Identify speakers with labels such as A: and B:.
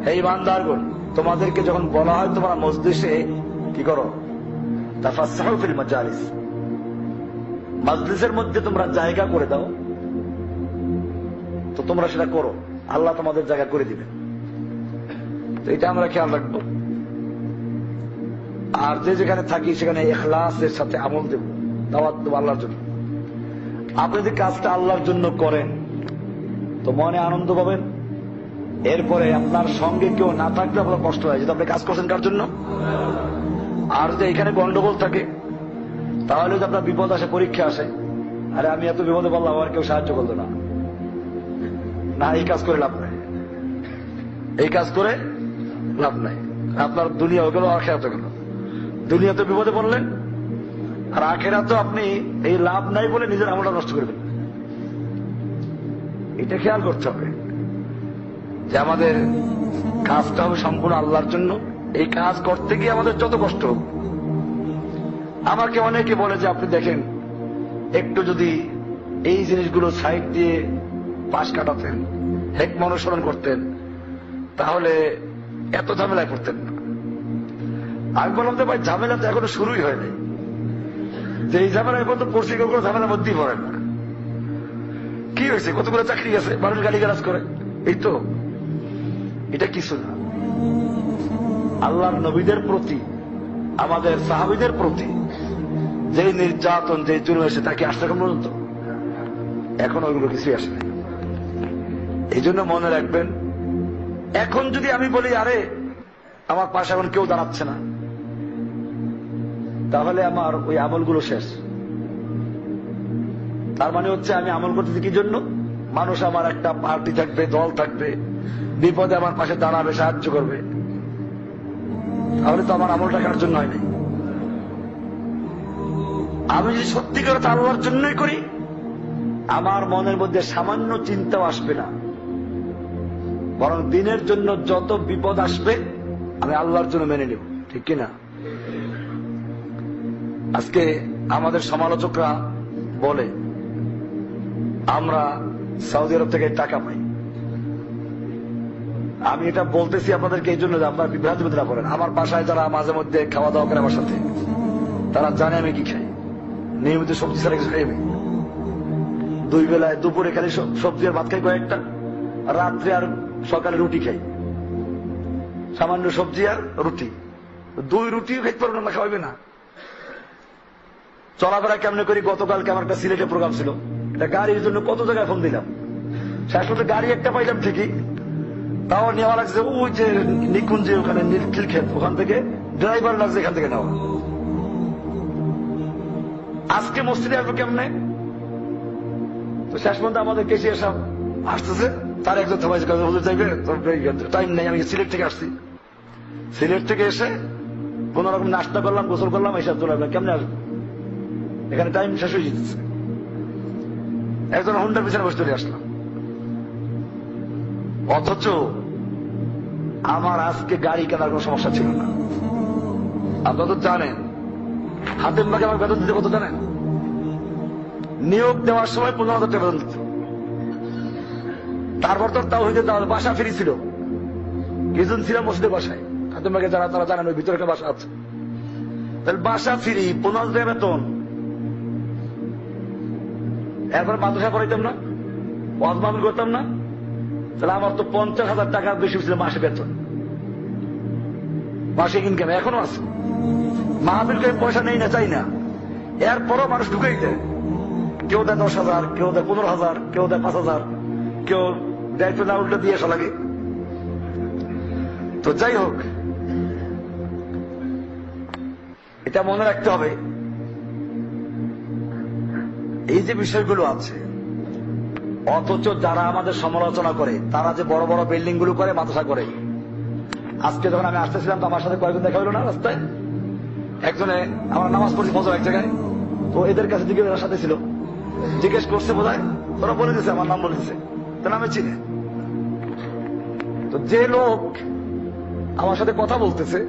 A: এই ইমানদারগণ, তোমাদেরকে যখন বলা হয় তোমরা মজলিসে কি করো, তাফাসসাহু ফিল মাজালিস, মজলিসের মধ্যে তোমরা জায়গা করে দাও, তো তোমরা সেটা করো, আল্লাহ তোমাদের জায়গা করে দিবেন। তো এটা আমরা খেয়াল রাখবো। আর যে যেখানে থাকি সেখানে ইখলাসের সাথে আমল দেব, দাওয়াত দেব আল্লাহর জন্য। আপনি যদি কাজটা আল্লাহর জন্য করেন তো মনে আনন্দ পাবেন। এরপরে আপনার সঙ্গে কেউ না থাকলে আপনার কষ্ট হয়, যদি আপনি কাজ করছেন কার জন্য। আর যদি এখানে গন্ডগোল থাকে তাহলে যদি আপনার বিপদ আসে, পরীক্ষা আসে, আরে আমি এত বিপদে বললাম আমার কেউ সাহায্য করলো না, না এই কাজ করে লাভ নাই, এই কাজ করে লাভ নাই। আপনার দুনিয়া হয়ে গেল, আখেরাত হয়ে গেল। দুনিয়াতে বিপদে পড়লেন, আর আখেরাতে আপনি এই লাভ নাই বলে নিজের আমলটা নষ্ট করে ফেলবেন। এটা খেয়াল করতে হবে যে আমাদের কাজটা হবে সম্পূর্ণ আল্লাহর জন্য। এই কাজ করতে গিয়ে আমাদের যত কষ্ট হোক। আমাকে অনেকে বলে যে আপনি দেখেন একটু যদি এই জিনিসগুলো সাইড দিয়ে পাশ কাটাতেন, হিকমত অনুসরণ করতেন, তাহলে এত ঝামেলায় পড়তেন না। আমি বললাম যে ভাই, ঝামেলা তো এখনো শুরুই হয়নি, যে এই ঝামেলা এখন তো পড়ছি, কেউ কোনো ঝামেলার মধ্যেই পড়েন না। কি হয়েছে, কতগুলো চাকরি আছে, মানুষ গালিগালাজ করে, এই তো। এটা কিছু না। আল্লাহর নবীদের প্রতি, আমাদের সাহাবীদের প্রতি যে নির্যাতন, যে জুলুম এসে তাকে আসতে এখন পর্যন্ত, এখন ওইগুলো কিছুই আসে না। এই জন্য মনে রাখবেন, এখন যদি আমি বলি আরে আমার পাশে এখন কেউ দাঁড়াচ্ছে না, তাহলে আমার ওই আমলগুলো শেষ। তার মানে হচ্ছে আমি আমল করতেছি কি জন্য? মানুষ, আমার একটা পার্টি থাকবে, দল থাকবে, বিপদে আমার পাশে দাঁড়াবে, সাহায্য করবে। তাহলে তো আমার আমলটা কার জন্য হয় নাই। আমি যদি সত্যিকার আল্লাহর জন্যই করি, আমার মনের মধ্যে সামান্য চিন্তাও আসবে না, বরং দিনের জন্য যত বিপদ আসবে আমি আল্লাহর জন্য মেনে নেব। ঠিক কিনা? আজকে আমাদের সমালোচকরা বলে আমরা সৌদি আরব থেকে টাকা পাই। আমি এটা বলতেছি আপনাদেরকে এই জন্য যে আপনারা বিভ্রান্তিবোধ না করেন। আমার বাসায় যারা মাঝে মধ্যে খাওয়া দাওয়া করে আমার সাথে, তারা জানে আমি কি খাই। নিয়মিত সবজি ছাড়া কিছু খাই আমি। দুই বেলায়, দুপুরে খালি সবজি আর ভাত খাই কয়েকটা, রাত্রে আর সকালে রুটি খাই, সামান্য সবজি আর রুটি। দুই রুটিও খাইতে পারবো না, খাওয়াবে না। চলাফেরা কেমনে করি? গতকালকে আমার একটা সিলেটে প্রোগ্রাম ছিল, এটা গাড়ির জন্য কত জায়গায় ফোন দিলাম, শেষ পর্যন্ত গাড়ি একটা পাইলাম ঠিকই, তাও নেওয়া লাগছে ওই যে নিকুঞ্জে, ওখানে নীলখিল ক্ষেত, ওখান থেকে ড্রাইভার লাগছে এখান থেকে নেওয়া। আজকে মসজিদে আসবো কেমনে? তো শেষ পর্যন্ত আমাদের কেসি এসব আসতেছে, তার একজন থামাইছে, চাইবে টাইম নেই, আমি সিলেট থেকে আসছি। সিলেট থেকে এসে কোন রকম নাস্তা করলাম, গোসল করলাম, এইসব চলে আসলাম। কেমনে আসবো? এখানে টাইম শেষ হয়ে যেতেছে। একজন হুন্ডার পিছনে বসে চলে আসলাম। অথচ আমার আজকে গাড়ি কেনার কোন সমস্যা ছিল না। আপনারা তো জানেন, হাতেম বাগে আমার বেতন দিতে কত জানেন? নিয়োগ দেওয়ার সময় 15,000 টাকা বেতন দিত। তারপর তো তাও হইতে বাসা ফ্রি ছিল, কিছুদিন ছিলাম মসজিদের বাসায়। হাতেম বাগে যারা, তারা জানেন ওই ভিতরে একটা বাসা আছে। তাহলে বাসা ফ্রি, 15,000 টাকা বেতন। এরপর মাদ্রাসা পড়াইতাম না, ওয়াজ মাহফিল করতাম না, তাহলে আমার তো 50,000 টাকার বেশি ছিল মাসে বেতন, মাসে ইনকাম এখনো আছে। মাহফিল করে পয়সা নেই না, চাই না, এরপরও মানুষ ঢুকেই দেয়। কেউ দেয় 10,000, কেউ দেয় 15,000, কেউ দেয় 5,000, কেউ দেয় না, উল্টো দিয়ে আসা লাগে। তো যাই হোক, এটা মনে রাখতে হবে, এই যে বিষয়গুলো আছে। অথচ যারা আমাদের সমালোচনা করে, তারা যে বড় বড় বিল্ডিং গুলো করে, মাদ্রাসা করে। আজকে যখন আমি আসতেছিলাম তো আমার সাথে কয়েকজন দেখা হলো না রাস্তায়। একজনে, আমার নামাজ পড়ছি ফজর এক জায়গায়, তো এদের কাছে জিজ্ঞেস সাথে ছিল, জিজ্ঞেস করছে বোধহয়, ওরা বলে দিচ্ছে, আমার নাম বলে দিচ্ছে, তো নামে চিনে। তো যে লোক আমার সাথে কথা বলতেছে